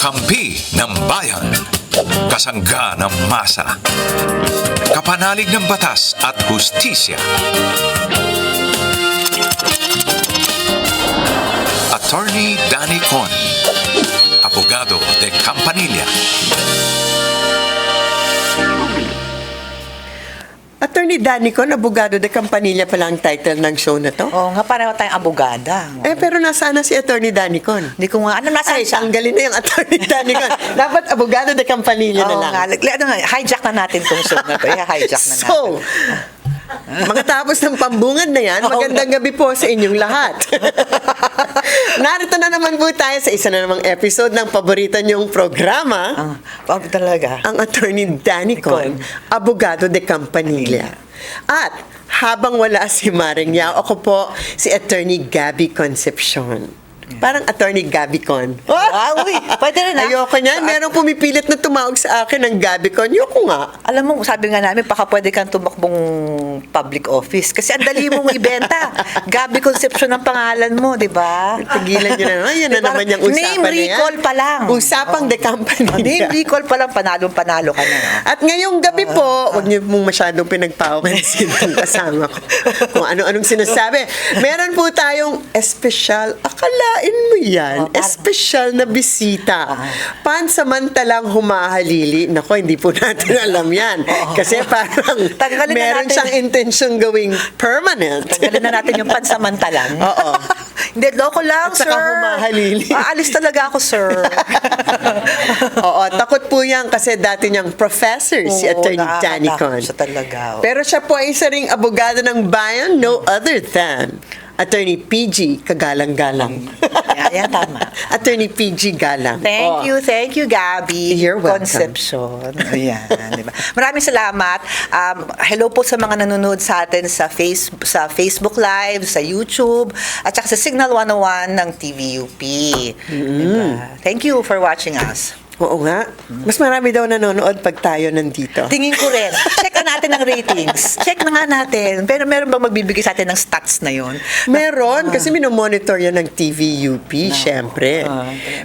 Kakampi ng bayan. Kasangga ng masa. Kapanalig ng batas at hustisya. Attorney Danny Con. Abogado de Campanilla. Attorney Danny Con, Abogado de Campanilla pala ang title ng show na to. Oo nga, pareho tayong abogada. Pero nasaan na si Attorney Danny Con? Hindi ko nga, nasaan Ay, siya? tanggalin na yung Attorney Danny Con. Dapat Abogado de Campanilla na Oo lang. nga, hijack na natin tong show na to. Hijack na natin. So, makatapos ng pambungad na yan, magandang gabi po sa inyong lahat. Narito na naman po tayo sa isa na namang episode ng paborito niyong programa, Talaga. ang Attorney Danny Con, Abogado de Campanilla. At habang wala si Maring Yao, ako po si Attorney Gabby Concepcion. Parang Attorney Gabby Con. Uy, pwede rin na. Ayoko niyan. Merong pumipilit na tumawag sa akin ng Gabby Con. Ayoko nga. Alam mo, sabi nga namin, baka pwede kang tumakbong public office. Kasi ang dali mong ibenta. Gabi Concepcion ang pangalan mo, di ba? Tigilan niyo na naman. Yan na Diba? naman yung usapan Name na yan. recall pa lang. Usapang de Campanilla. Name recall pa lang, panalo ka na. At ngayong gabi po, huwag niyo pong masyadong pinagpapansin ng kasama ko. Kung ano-anong sinasabi. Meron po tayong espesyal, akalain mo yan, espesyal na bisita. Pansamantalang humahalili. Nako, hindi po natin alam yan. Kasi parang Tanggalin na meron natin. siyang intensyong gawing permanent. Tanggalin na natin yung pansamantalang. Oo. Hindi, loko lang, At saka sir. humahalili. Aalis talaga ako, sir. Oo, takot po yan kasi dati niyang professor si Attorney Danny Con. Siya talaga. Pero siya po ay isa ring abogado ng bayan, no other than Attorney PG Kagalang-Galang. Yan, tama. Attorney PG Galang. Thank you, Gabby. You're welcome. Concepcion. Ayan, diba? Maraming salamat. Hello po sa mga nanonood sa atin sa Facebook Live, sa YouTube, at saka sa Signal 101 ng TVUP. Diba? Thank you for watching us. Oo nga. Mas marami daw nanonood pag tayo nandito. Tingin ko rin. Check na natin ang ratings. Check na nga natin. Pero meron bang magbibigay sa atin ng stats na yun? Meron, kasi minomonitor yan ng TVUP, syempre.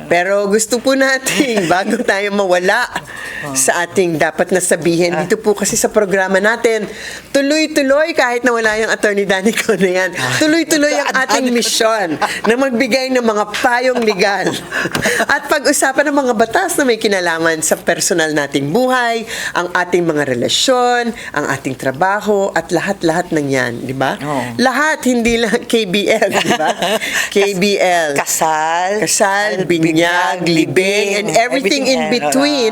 Pero gusto po natin, bago tayo mawala sa ating dapat na sabihin, dito po kasi sa programa natin, tuloy-tuloy, kahit na wala yung Attorney Danny Con na yan, tuloy-tuloy ang ating misyon na magbigay ng mga payong legal. At pag-usapan ng mga batas na may kinalaman sa personal nating buhay, ang ating mga relasyon, ang ating trabaho, at lahat-lahat ng yan, di ba? Oo. Lahat, hindi lang KBL, di ba? KBL. Kasal, Binyag, libing, and everything in between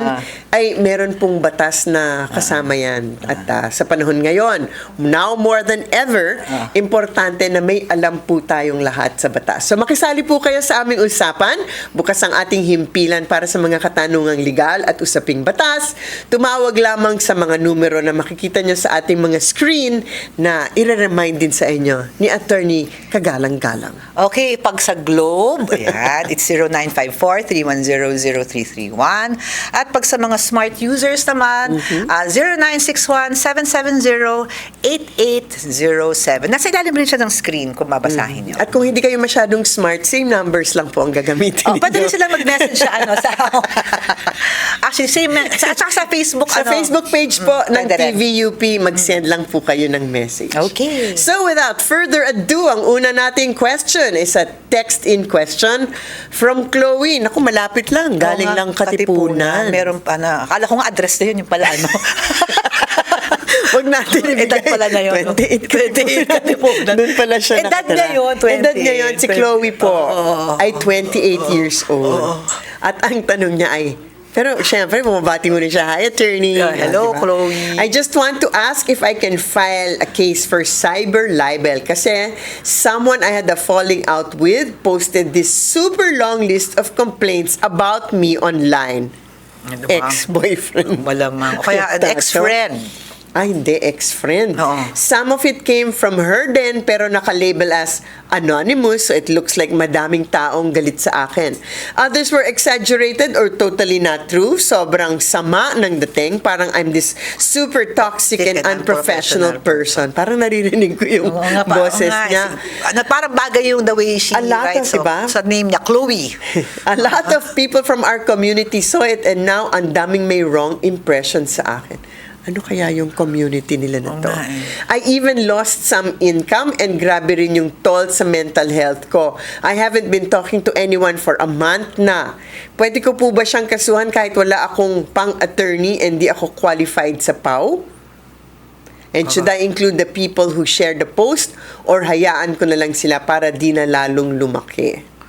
ay meron pong batas na kasama yan. At sa panahon ngayon, now more than ever, importante na may alam po tayong lahat sa batas. So makisali po kayo sa aming usapan. Bukas ang ating himpilan para sa mga katanungang legal at usaping batas. Tumawag lamang sa mga numero na makikita nyo sa ating mga screen na i-remind din sa inyo ni Attorney Kagalang-Galang. Okay, pag sa Globe, ayan, it's 0954-310-0331. At pag sa mga smart users naman, 0961-770-8807. Nasa ilalim rin siya ng screen kung babasahin nyo. At kung hindi kayo masyadong smart, same numbers lang po ang gagamitin ninyo. Pwede rin sila mag-message sa actually, same, at saka sa Facebook, Sa Facebook page po ng pwede rin. TVUP, mag-send lang po kayo ng message. Okay. So without further ado, ang una nating question is a text-in question from Chloe. Naku, malapit lang. Galing lang Katipunan. Meron pa na. Akala ko nga address na yun, yung pala ano. Huwag natin ibigay. Edad pala na yun. 28 Katipunan. Doon pala siya Edad nakatira. niya yun, 20. Edad niya yun. Si Chloe po ay 28 years old. At ang tanong niya ay, pero syempre, bumabati mo rin siya. Hi, attorney. Hello, Diba? Chloe. I just want to ask if I can file a case for cyber libel kasi someone I had a falling out with posted this super long list of complaints about me online. Diba? Ex-boyfriend. Malamang. O kaya an ex-friend. Hindi, ex-friend. Oo. Some of it came from her din, pero naka-label as anonymous, so it looks like madaming taong galit sa akin. Others were exaggerated or totally not true. Sobrang sama ng dating. Parang I'm this super toxic and unprofessional person. Parang naririnig ko yung Oo nga, boses oo nga. niya. Parang bagay yung the way she A lot of, writes. diba? Sa name niya, Chloe. A lot of people from our community saw it and now ang daming may wrong impression sa akin. Ano kaya yung community nila na to? Oo nga eh. I even lost some income and grabe rin yung toll sa mental health ko. I haven't been talking to anyone for a month na. Pwede ko po ba siyang kasuhan kahit wala akong pang-attorney and di ako qualified sa PAW? And should I include the people who share the post or hayaan ko na lang sila para di na lalong lumaki?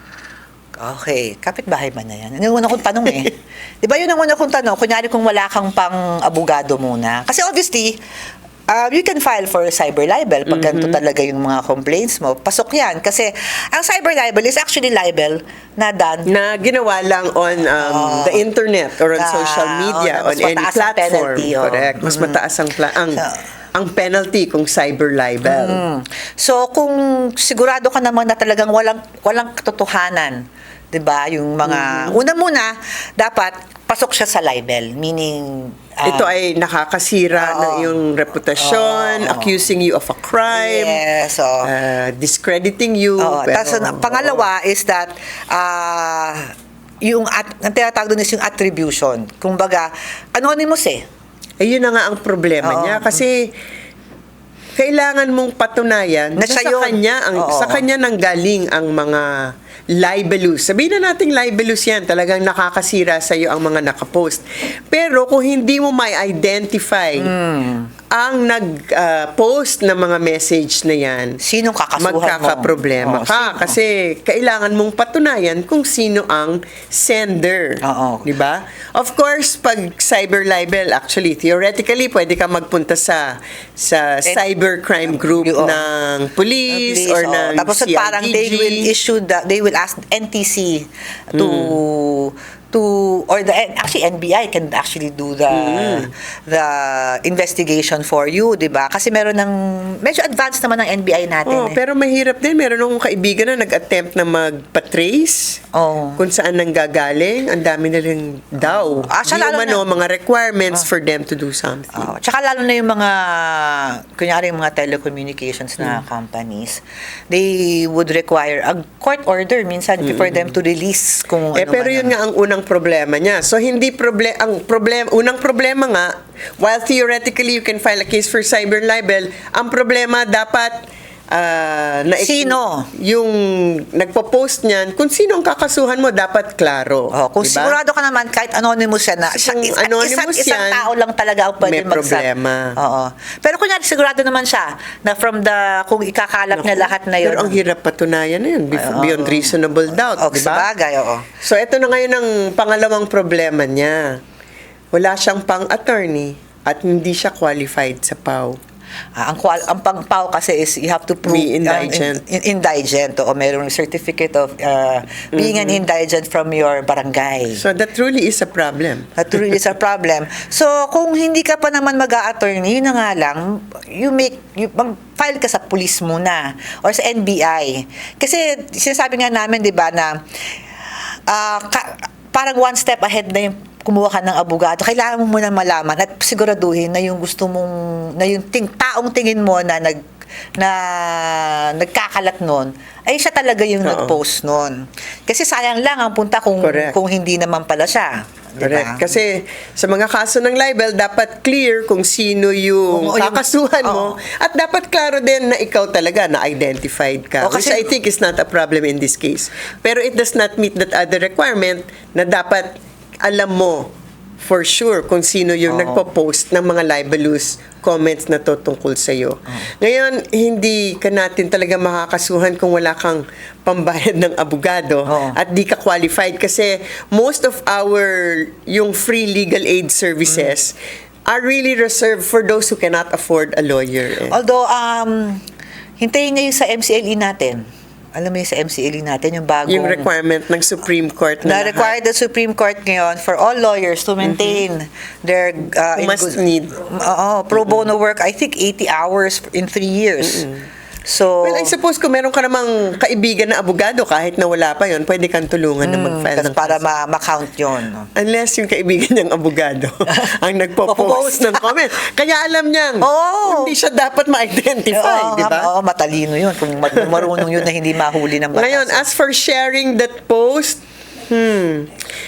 Okay, kapitbahay ba na yan? Ano yung una kong tanong eh. Di ba yun ang una kong tanong? Kunyari kung wala kang pang-abogado muna. Kasi obviously, you can file for cyber libel pag ganito talaga yung mga complaints mo. Pasok yan. Kasi ang cyber libel is actually libel na done Na ginawa lang on the internet or on social media, on mas any mataas ang platform. penalty, Correct. Mas mataas ang penalty kung cyber libel. So, kung sigurado ka naman na talagang walang katotohanan, 'di ba? Yung mga una muna dapat pasok siya sa libel, meaning Ito ay nakakasira ng iyong reputasyon, accusing you of a crime, yes, discrediting you. tapos pangalawa is that ang tinatawag doon is yung attribution. Kumbaga, anonymous eh. Ayun na nga ang problema niya kasi kailangan mong patunayan na siya sa yun. kanya sa kanya nanggaling ang mga libelous. Sabihin na nating libelous yan, talagang nakakasira sa iyo ang mga nakapost. Pero kung hindi mo may identify ang nag-post na mga message na yan, Sinong kakasuhan mo? magkakaproblema ka. Sino? Kasi kailangan mong patunayan kung sino ang sender. Oo. Di ba? Of course, pag cyber libel, actually, theoretically, pwede ka magpunta sa cybercrime group ng police or ng Tapos CIDG. parang they will ask NTC or actually NBI can actually do the investigation for you, 'di ba? Kasi meron ng medyo advanced naman ng NBI natin. Pero mahirap din. Meron akong kaibigan na nag-attempt na magpa-trace kung saan nanggagaling. Ang dami na rin daw. Mga requirements for them to do something. Tsaka lalo na yung mga kunyari yung mga telecommunications na companies, they would require a court order minsan for them to release kung ano pero yun nga ang unang problema niya. So hindi unang problema nga, while theoretically you can file a case for cyber libel, ang problema dapat sino? Yung nagpo-post niyan, kung sino ang kakasuhan mo, dapat klaro. Kung diba? sigurado ka naman, kahit anonymous yan na, isang tao lang talaga ang pwede may problema. Pero kunyari, sigurado naman siya na kung ikakalap niya lahat na yun. Pero ang hirap patunayan na yun, beyond reasonable doubt. Diba? Sabagay, So, ito na ngayon ang pangalawang problema niya. Wala siyang pang-attorney at hindi siya qualified sa PAW. Ang pang-PAW kasi is you have to prove Be indigent. Indigent o mayroong certificate of being an indigent from your barangay. So that truly is a problem. That really is a problem. So kung hindi ka pa naman mag-a-attorney, yun na nga lang, mag-file ka sa police muna or sa NBI. Kasi sinasabi nga namin, di ba, na parang one step ahead na yung kumuha ka ng abogado, kailangan mo muna malaman at siguraduhin na yung gusto mong, na yung taong tingin mo na nagkakalat nun, ay siya talaga yung nag-post nun. Kasi sayang lang ang punta kung hindi naman pala siya. Diba? Correct. Kasi sa mga kaso ng libel, dapat clear kung sino yung kakasuhan mo at dapat klaro din na ikaw talaga na-identified ka. Which I think is not a problem in this case. Pero it does not meet that other requirement na dapat alam mo for sure kung sino yung nagpo-post ng mga libelous comments na to tungkol sa iyo. Ngayon, hindi ka natin talaga makakasuhan kung wala kang pambayad ng abogado at di ka qualified kasi most of yung free legal aid services are really reserved for those who cannot afford a lawyer. Although, hintayin niya yung sa MCLE natin. alam mo yung sa MCLE natin, yung bagong... Yung requirement ng Supreme Court na lahat. required the Supreme Court ngayon for all lawyers to maintain their... Must need. Pro bono work, I think 80 hours in 3 years. So, Well, I suppose kung meron ka namang kaibigan na abogado, kahit na wala pa yon, pwede kang tulungan na mag-file ng para kaso. ma-count yun. Unless yung kaibigan niyang abogado ang nagpo-post ng comment. Kaya alam niyang Oo. hindi siya dapat ma-identify, di ba? Oo, matalino yun. Kung marunong yun na hindi mahuli ng batas. Ngayon, as for sharing that post,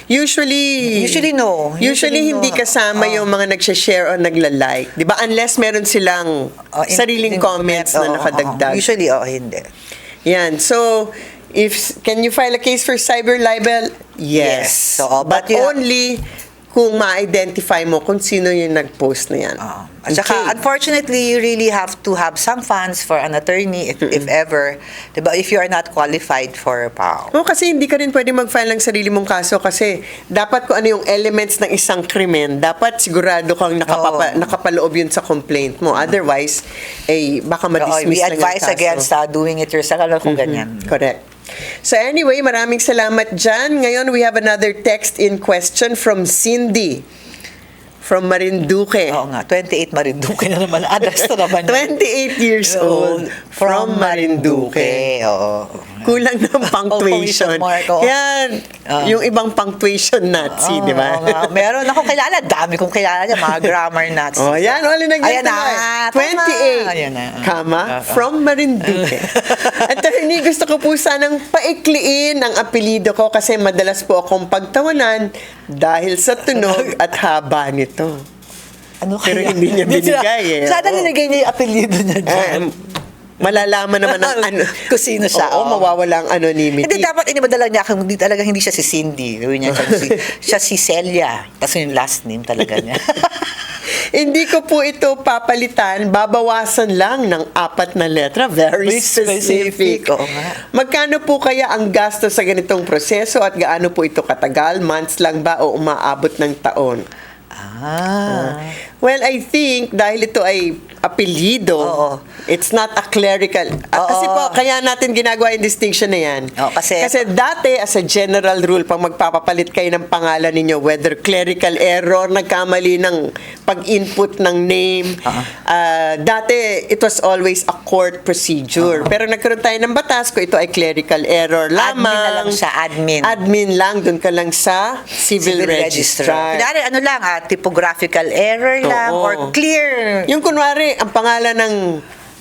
Usually no. Usually hindi no. kasama yung mga nagsha-share o nagla-like. Di ba? Unless meron silang sariling comments na nakadagdag. Usually, hindi. Yan. So, can you file a case for cyber libel? Yes. So, but only kung ma-identify mo kung sino yung nag-post na yan. At saka, unfortunately, you really have to have some funds for an attorney if ever. Diba? If you are not qualified for PAO. No, kasi hindi ka rin pwede mag-file ng sarili mong kaso kasi dapat kung ano yung elements ng isang krimen, dapat sigurado kang nakapaloob yun sa complaint mo. Otherwise, baka ma-dismiss We lang yung advise kaso. against doing it yourself kung ganyan. Correct. So anyway, maraming salamat dyan. Ngayon, we have another text in question from Cindy from Marinduque. Oo nga, 28 Marinduque na naman. Address na naman. 28 years old from Marinduque. Oo. Kulang ng punctuation. Yan, yung ibang punctuation Nazi, di ba? Meron akong kilala. Dami kong kilala niya. Mga grammar Nazi. Yan. Wala nang Ayan na. 28, Ayan na. from Marinduque. Attorney, gusto ko po sanang paikliin ang apelido ko kasi madalas po akong pagtawanan dahil sa tunog at haba nito. Ano Pero kaya? hindi niya binigay Sana nilagay niya yung apelido niya dyan. Malalaman naman ng kung sino siya. Oo, mawawala ang anonymity. Hindi, dapat inimadala niya kung hindi siya si Cindy. Gawin niya siya si Celia. Tapos yung last name talaga niya. Hindi ko po ito papalitan, babawasan lang ng 4 na letra. Very specific. Oo nga. Magkano po kaya ang gasto sa ganitong proseso at gaano po ito katagal? Months lang ba o umaabot ng taon? Well, I think dahil ito ay apelido, it's not a clerical. Kasi po, kaya natin ginagawa yung distinction na yan. Kasi dati, as a general rule, pag magpapapalit kayo ng pangalan ninyo, whether clerical error, nagkamali ng pag-input ng name, dati, it was always a court procedure. Pero nagkaroon tayo ng batas, kung ito ay clerical error lamang. Admin na lang siya, admin. Admin lang, dun ka lang sa civil registrar. Kunwari, typographical error lang, or clear. Yung kunwari, ang pangalan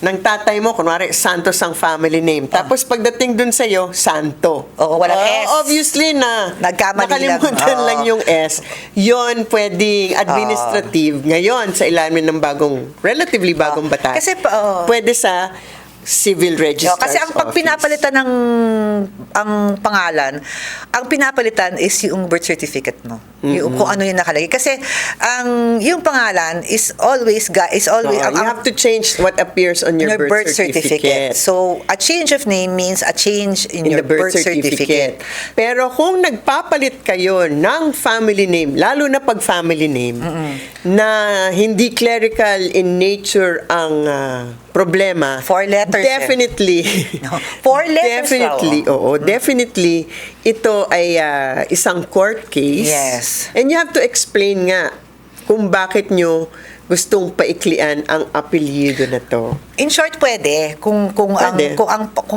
ng tatay mo, kunwari, Santos ang family name. Tapos pagdating dun sa'yo, Santo. Oo, walang S. Obviously na, Nagkamali nakalimutan lang yung S. Yun, pwedeng administrative. Ngayon, sa ilalim ng relatively bagong batas. Kasi, pwede sa civil registrar's kasi ang pag office. pinapalitan ng ang pangalan, ang pinapalitan is yung birth certificate mo. Yung kung ano yung nakalagay. Kasi yung pangalan is always you have to change what appears on your birth certificate. So, a change of name means a change in your the birth certificate. Pero kung nagpapalit kayo ng family name, lalo na pag family name, na hindi clerical in nature ang problema, 4 letters. Definitely. 4 letters. Definitely, ito ay isang court case. Yes. And you have to explain nga kung bakit nyo gustong paiklian ang apelyido na to. In short, pwede. Kung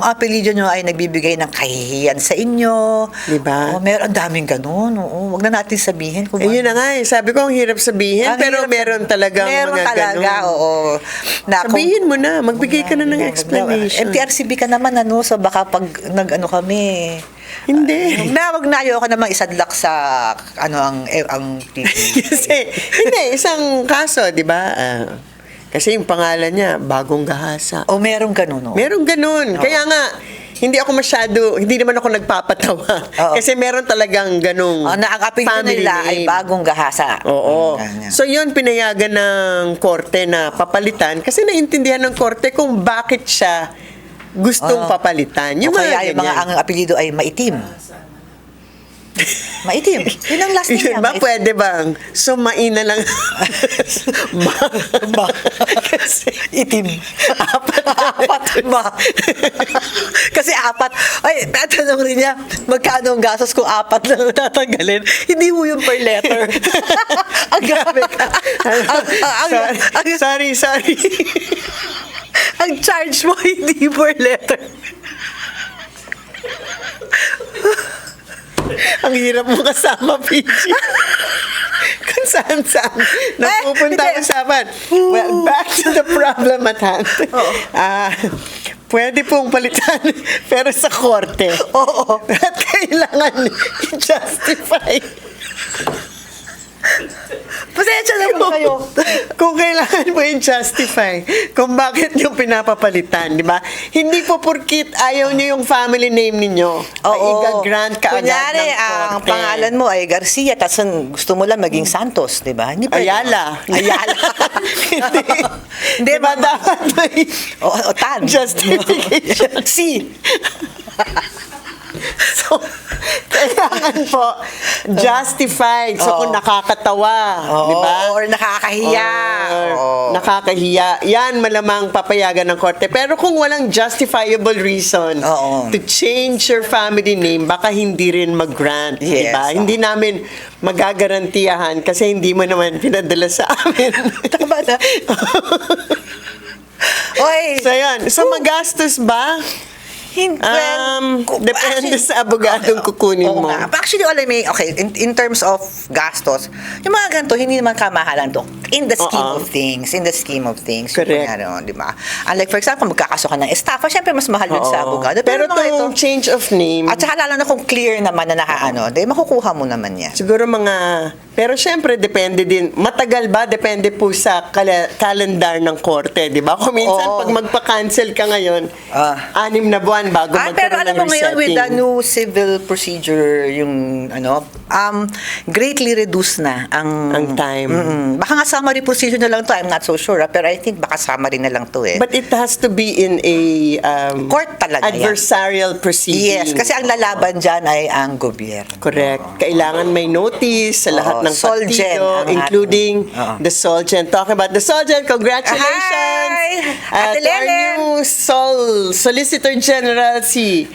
apelyido nyo ay nagbibigay ng kahihiyan sa inyo. Diba? Meron, ang daming ganun. Huwag na natin sabihin. Yun na nga eh. Sabi ko, ang hirap sabihin. Pero meron talagang mga ganun. Sabihin mo na. Magbigay ka na ng explanation. MTRCB ka naman, so baka pag nag-ano kami. Hindi. Wag na ayoko namang isadlak sa ang TV. Kasi, isang kaso, di ba? Kasi yung pangalan niya, Bagong Gahasa. Merong ganun. Merong ganun. Kaya nga, hindi naman ako nagpapatawa. Kasi meron talagang ganung na ang apelyido nila ay Bagong Gahasa. Oo. So yun, pinayagan ng korte na papalitan kasi naintindihan ng korte kung bakit siya gustong papalitan. Yung kaya yung ang apelyido ay maitim. Maitim. Yun ang last name Yun niya. ba, pwede bang? Sumain na lang. Ma. Kasi, Itim. Apat. Ma. Kasi apat. Ay, tatanong rin niya, magkano ang gastos kung apat lang tatanggalin? Hindi mo yung per letter. Ang grabe ka. sorry. Ang charge mo, hindi per letter. Ang hirap mo kasama, PG. Kung saan napupunta ang hindi. usapan. Well, back to the problem at hand. Pwede pong palitan, pero sa korte. Oo. At kailangan i-justify. Pasensya na po kayo. Kung kailangan mo i-justify kung bakit yung pinapapalitan, di ba? Hindi po porkit ayaw nyo yung family name ninyo. Ay i-grant ka agad Kunyari, ng korte. ang pangalan mo ay Garcia, tapos gusto mo lang maging Santos, di ba? Hindi pwede. Ayala. Hindi. Hindi, Di ba dapat may O Tan. justification? Si. So, kailangan po justified. So, kung nakakatawa, di ba? Or nakakahiya. Or nakakahiya. Yan malamang papayagan ng korte. Pero kung walang justifiable reason to change your family name, baka hindi rin mag-grant. Yes. Diba? Hindi namin magagarantiyahan kasi hindi mo naman pinadala sa amin. Tama na. Oy. So, yan. So, magastos ba? Depende sa abogadong kukunin mo. Actually, alam mo, okay, in terms of gastos, yung mga ganito, hindi naman kamahalan to. In the scheme of things. Correct. Di ba? Like, for example, magkakaso ka ng estafa, syempre mas mahal yun sa abogado. Pero mga itong change of name, at saka lalo na kung clear naman na di makukuha mo naman yan. siguro pero syempre, depende din. Matagal ba? Depende po sa calendar ng korte, di ba? Kung minsan, pag magpa-cancel ka ngayon, 6 na buwan bago Pero magkaroon alam ng mo ngayon, with the resetting. new civil procedure, yung greatly reduced na Ang time. Baka nga summary procedure na lang to, I'm not so sure. Pero I think baka summary na lang to eh. But it has to be in a Court talaga yan. adversarial proceeding. Yes, kasi ang lalaban dyan ay ang gobyerno. Correct. Kailangan may notice sa lahat ng Solgen partido, ang including ating- the Solgen. Talking about the Solgen, congratulations! Hi! Ate To our Lelen! new Solicitor General, si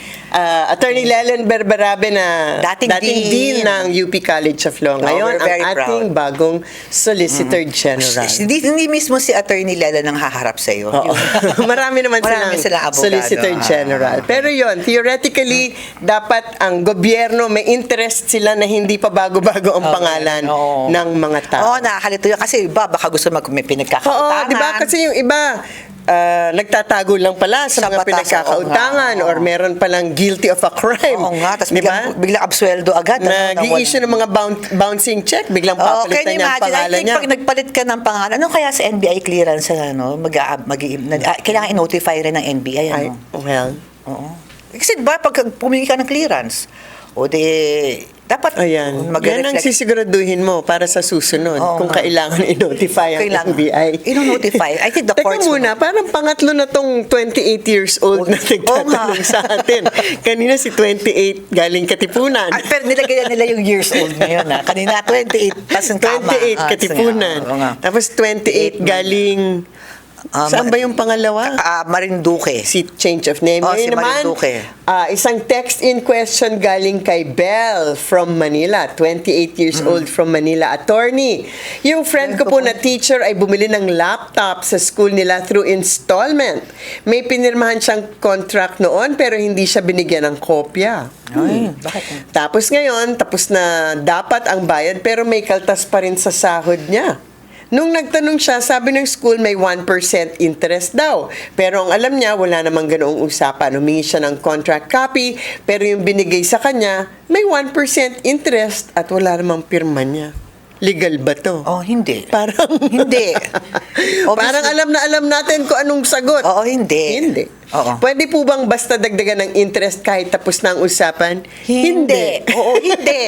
Attorney Lelen Berberabe na Dating dean ng UP College of Law. Ngayon, we're very ang ating bagong Solicitor General. Hindi mismo si Attorney Lela nang haharap sa iyo. Oo. Marami naman Marami silang abogado. Solicitor General. Pero yon theoretically, dapat ang gobyerno may interest sila na hindi pa bago-bago ang pangalan ng mga tao. Oo, nakakalito yun. Kasi iba, baka gusto may Oo, pinagkakautangan. di ba? Kasi yung iba, nagtatago lang pala sa Sa mga batas, pinagkakautangan oo nga, or meron palang guilty of a crime. Oo nga, tapos Di ba? biglang absueldo agad. Nag-i-issue ng mga bouncing check, biglang Can papalitan you niya ang imagine? I pangalan think niya. pag nagpalit ka ng pangalan, ano kaya sa NBI clearance, kailangan i-notify rin ng NBI, Ay, well, Oo. Kasi ba, pag pumingi ka ng clearance, dapat ayan. Yan ang sisiguraduhin mo para sa susunod kung kailangan i-notify ang NBI. I-notify. I think the courts Teka muna, parang pangatlo na tong 28 years old na nagtatanong sa atin. Kanina si 28 galing Katipunan. Pero nilagay nila yung years old ngayon. Kanina 28, tapos ang tama. 28 Katipunan. Tapos 28 galing... Saan ba yung pangalawa? Marinduque. Si change of name. Si Ngayon naman, Marinduque. isang text in question galing kay Belle from Manila, 28 years old from Manila, attorney. Yung friend ko po na teacher ay bumili ng laptop sa school nila through installment. May pinirmahan siyang contract noon pero hindi siya binigyan ng kopya. Ay, bakit? Tapos ngayon, tapos na dapat ang bayad pero may kaltas pa rin sa sahod niya. Nung nagtanong siya, sabi ng school may 1% interest daw. Pero ang alam niya, wala namang ganoong usapan. Humingi siya ng contract copy, pero yung binigay sa kanya, may 1% interest at wala namang pirma niya. Legal ba to? Hindi. Parang Hindi. Parang alam na alam natin kung anong sagot. Hindi. Hindi. Oo. Pwede po bang basta dagdagan ng interest kahit tapos na ang usapan? Hindi. Hindi.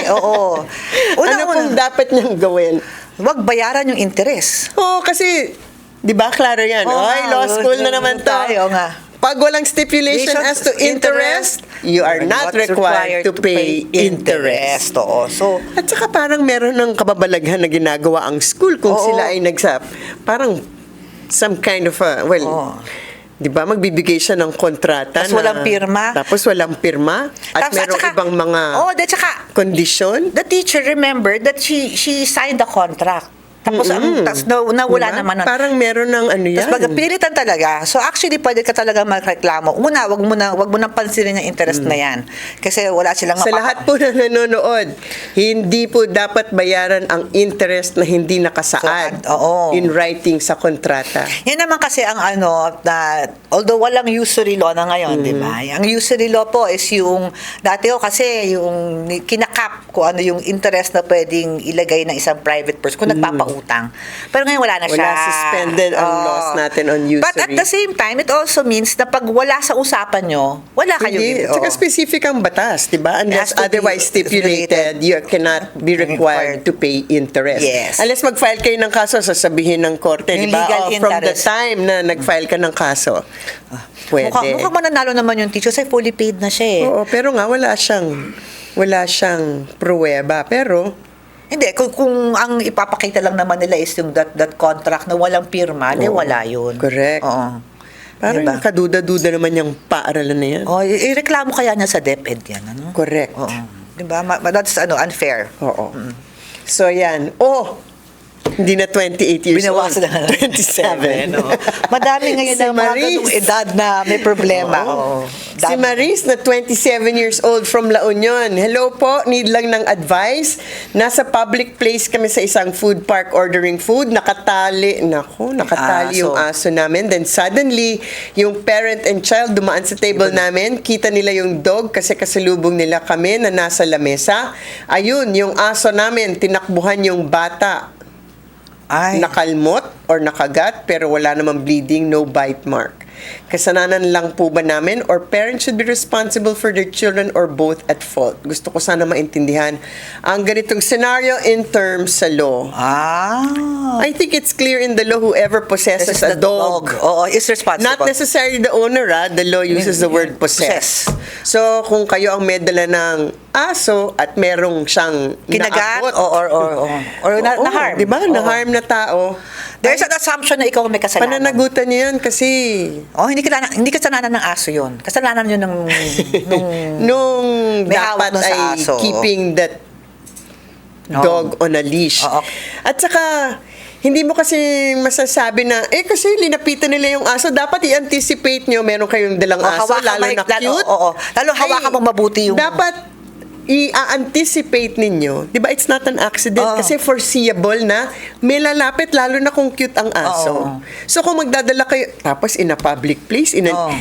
Ano pong dapat niyang gawin? Huwag bayaran yung interest. Oo, kasi, di ba, klaro yan. Oy, law school na naman to. Tayo nga. Pag walang stipulation as to interest, you are not required to pay interest. Oo. So, At saka parang meron ng kababalaghan na ginagawa ang school kung Oo. sila ay parang some kind of Oo. di ba, magbibigay siya ng kontrata Tapos walang pirma. Tapos walang pirma. At tapos, merong saka- ibang mga Oo, at saka, kondisyon. the teacher remembered that she signed the contract. Tapos, nawala Diba? naman. Parang meron ng ano yan. Tapos pilitan talaga. So actually, pwede ka talaga magreklamo. Una, wag mo nang pansinin yung interest na yan. Kasi wala silang Sa lahat po na nanonood, hindi po dapat bayaran ang interest na hindi nakasaad Oo. in writing sa kontrata. Yan naman kasi ang na although walang usury law na ngayon, di ba? Ang usury law po is yung dati kasi yung kinakap kung ano yung interest na pwedeng ilagay ng isang private person kung nagpapautang. Pero ngayon wala na siya. Wala, suspended ang Oo. laws natin on usury. But at the same time, it also means na pag wala sa usapan nyo, wala kayo. Hindi. At saka specific ang batas, di ba? Unless It has to be otherwise stipulated, you cannot be required to pay interest. Yes. Unless mag-file kayo ng kaso, sasabihin ng korte, di Yung ba? legal From the interest. time na nag-file ka ng kaso, pwede. Mukhang mananalo naman yung teacher kasi fully paid na siya eh. Oo, pero nga wala siyang pruweba. Pero, Hindi, kung ang ipapakita lang naman nila is yung that contract na walang pirma, di wala yun. Correct. Oo. parang Diba? kaduda-duda naman yung paaralan na yan. Oh, ireklamo kaya niya sa DepEd yan, ano? Correct. Oo. Diba? That's unfair. Oo. So, yan. Hindi na 28 years Binawasan old. na 27. no? Madami ngayon Si ng mga Maris. ganung edad na may problema. Oo. Oo. Si Maris na 27 years old from La Union. Hello po, need lang ng advice. Nasa public place kami sa isang food park ordering food. Nakatali yung aso namin. Then suddenly, yung parent and child dumaan sa table namin. Kita nila yung dog kasi kasalubong nila kami na nasa lamesa. Ayun, yung aso namin, tinakbuhan yung bata. Ay. Nakalmot or nakagat pero wala namang bleeding, no bite mark. Kasalanan lang po ba namin or parents should be responsible for their children or both at fault? Gusto ko sana maintindihan ang ganitong scenario in terms sa law. I think it's clear in the law whoever possesses a dog. Oo, is responsible. Not necessarily the owner, the law uses the word possess. So, kung kayo ang may dala ng aso at merong siyang Kinagat naabot, or na-harm. Di ba? Oo. Na-harm na tao. There's an assumption na ikaw ang may kasalanan. Pananagutan niyo yan kasi Hindi kasalanan ng aso yun. Kasalanan yun nung nung may hawak dapat nun sa ay aso. keeping that dog on a leash. Oo. At saka, hindi mo kasi masasabi na, kasi linapitan nila yung aso, dapat i-anticipate nyo, meron kayong dalang aso, lalo na cute. Lalo hawakan mong mabuti yung... Dapat i-anticipate ninyo, di ba, it's not an accident kasi foreseeable na may lalapit lalo na kung cute ang aso. So kung magdadala kayo, tapos in a public place,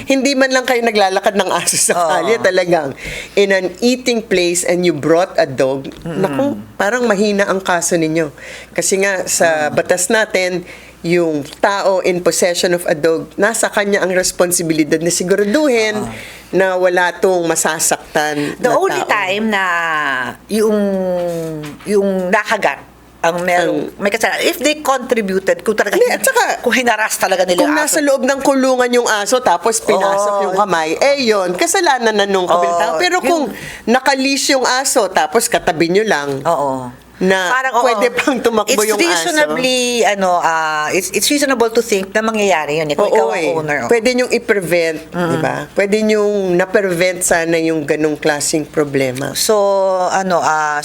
hindi man lang kayo naglalakad ng aso sa kalye, talagang in an eating place and you brought a dog, naku, parang mahina ang kaso ninyo. Kasi nga sa batas natin, yung tao in possession of a dog, nasa kanya ang responsibilidad na siguraduhin na wala tong masasaktan The na only tao. time na yung nakagat ang may kasalanan, if they contributed, kung talaga Hindi, at saka, kung hinaras talaga nila kung yung nasa aso. loob ng kulungan yung aso tapos pinasok yung kamay, yun, kasalanan na nung kabilang tao. Pero kung nakalish yung aso tapos katabi nyo lang, na pwede pang tumakbo yung aso. It's reasonable to think na mangyayari yun. Kung ikaw ang owner. Pwede nyong i-prevent, di ba? Pwede nyong na-prevent sana yung ganong klaseng problema. So,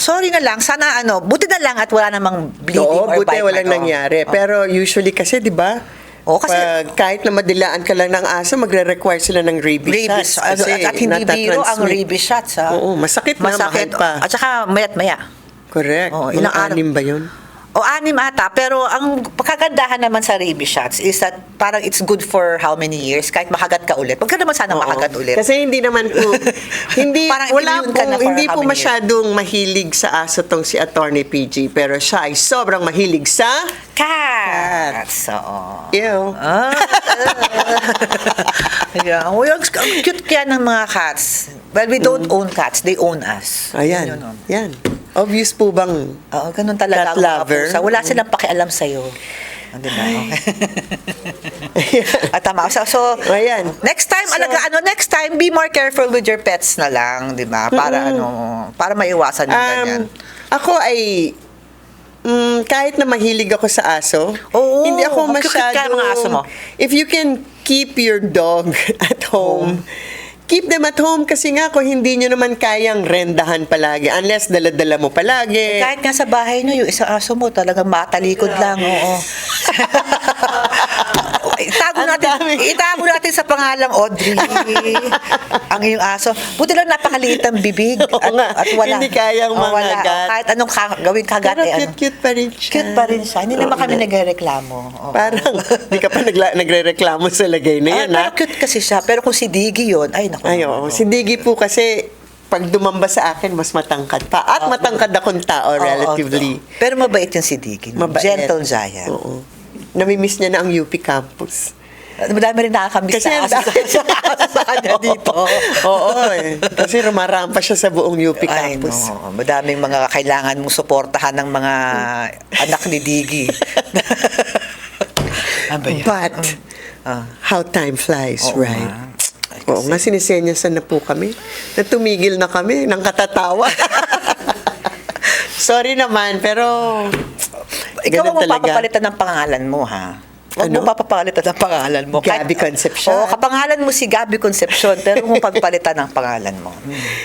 sorry na lang. Sana, buti na lang at wala namang bleeding or buti bite walang mark. nangyari. Pero usually kasi, di ba? Kasi kahit na madilaan ka lang ng aso, magre-require sila ng rabies shots. Kasi at hindi biro ang natatransmit. rabies shots. Oo, masakit na, mahal pa. At saka mayat-maya. Correct. Ilang Mga 6 ba yun? 6 ata. Pero ang pagkagandahan naman sa rabies shots is that parang it's good for how many years? Kahit makagat ka ulit. Huwag ka naman sana makagat ulit. Kasi hindi naman po, Parang immune ka na for hindi how po many masyadong mahilig sa aso tong si Attorney PG. Pero siya ay sobrang mahilig sa Cats. Oo. Ew. Yeah. Ang cute kaya ng mga cats. Well, we don't own cats. They own us. Ayan. Yun. Yan. Obvious po bang Ganun talaga cat ang mga lover? pusa. Wala silang pakialam sa'yo. Di ba? Okay. Tama. So, Ayan. next time, next time, be more careful with your pets na lang, di ba? Para, para maiwasan yung ganyan. Ako ay kahit na mahilig ako sa aso, Oo, hindi ako ang cute masyado. ka ng mga aso mo. If you can keep your dog at home, keep them at home kasi nga kung hindi nyo naman kayang rendahan palagi, unless dala-dala mo palagi. Kahit nga sa bahay nyo, yung isang aso mo talagang matalikod lang. Oo. Itago natin sa pangalang Audrey. Ang iyong aso. Buti lang napakaliit ang bibig. At wala. Hindi kayang mangagat. Kahit anong gawin kagat. Pero cute pa rin siya. Cute pa rin siya. Hindi naman kami nagrereklamo. Parang, di ka pa nagre-reklamo sa lagay na yan, Pero cute kasi siya. Pero kung si Diggy yun, ay naku. Si Diggy po kasi, pag dumamba sa akin, mas matangkad pa. At matangkad akong tao, relatively. Pero mabait yung si Diggy. Mabait. Gentle giant. Oo. Namimiss niya na ang UP campus. Madami rin nakakamiss Kasi sa kanya dito. Oo, kasi rumarampa siya sa buong UP Ay, campus. no. Madaming mga kailangan mong suportahan ng mga anak ni Diggy. But, how time flies, Oo right? nga. Ay, Oo nga, sinisenyasan na po kami. Natumigil na kami ng katatawa. Sorry naman, pero Ikaw ganun ang talaga. mapapalitan ng pangalan mo, ha? Huwag Ano? mo papapalitan ng pangalan mo. Gabby Concepcion. Oo, kapangalan mo si Gabby Concepcion, pero huwag mo pagpalitan ng pangalan mo.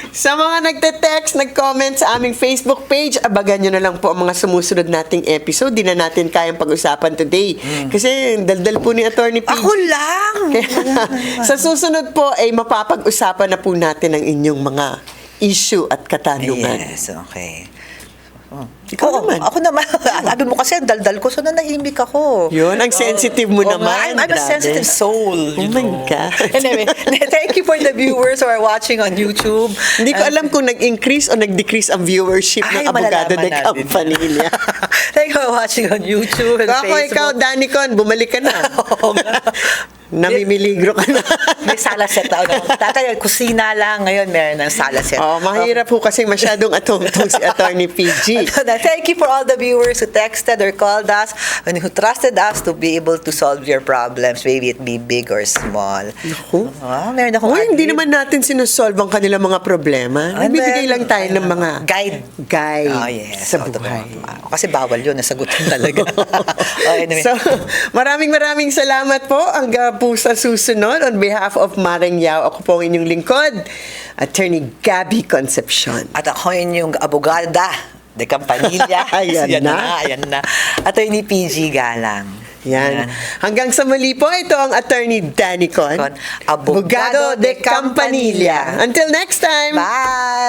Sa mga nagte-text, nag-comment sa aming Facebook page, abagan nyo na lang po ang mga sumusunod nating episode. Di na natin kayang pag-usapan today. Kasi daldal po ni Attorney P. Ako lang! Kaya, sa susunod po ay mapapag-usapan na po natin ang inyong mga issue at katanungan. Yes, okay. Ikaw naman. Ako naman. Sabi mo kasi, ang daldal ko, so nanahimik ako. Yun, ang sensitive mo Oo naman. nga, I'm a Grabe. sensitive soul. Oh my God. Anyway, thank you for the viewers who are watching on YouTube. Hindi ko alam kung nag-increase o nag-decrease ang viewership ng Abogado de Campanilla. Thank you for watching on YouTube and Ako, Facebook. ikaw, Danicon, bumalik ka na. Oo nga. Namimiligro ka na. May sala set. Tatay, kusina lang. Ngayon, meron ng sala set. Oh, mahirap po kasi masyadong atong-tong si Attorney PG. Thank you for all the viewers who texted or called us and who trusted us to be able to solve your problems, maybe it be big or small. Naku. Meron akong Uy, hindi admin. naman natin sinusolve ang kanilang mga problema. Nagbibigay lang tayo ng mga guide Oh, yes. sa buhay. Kasi bawal yun, nasagutin talaga. Anyway. So, maraming salamat po. Hanggang po sa susunod, on behalf of Maring Yao, ako po ang inyong lingkod, Attorney Gabby Concepcion. At ako yung abogada de Campanilla. Ayan na. Ayan na. Attorney PG Galang. Yan. Hanggang sa muli po, ito ang Attorney Danicon, Abogado de Campanilla. Until next time! Bye!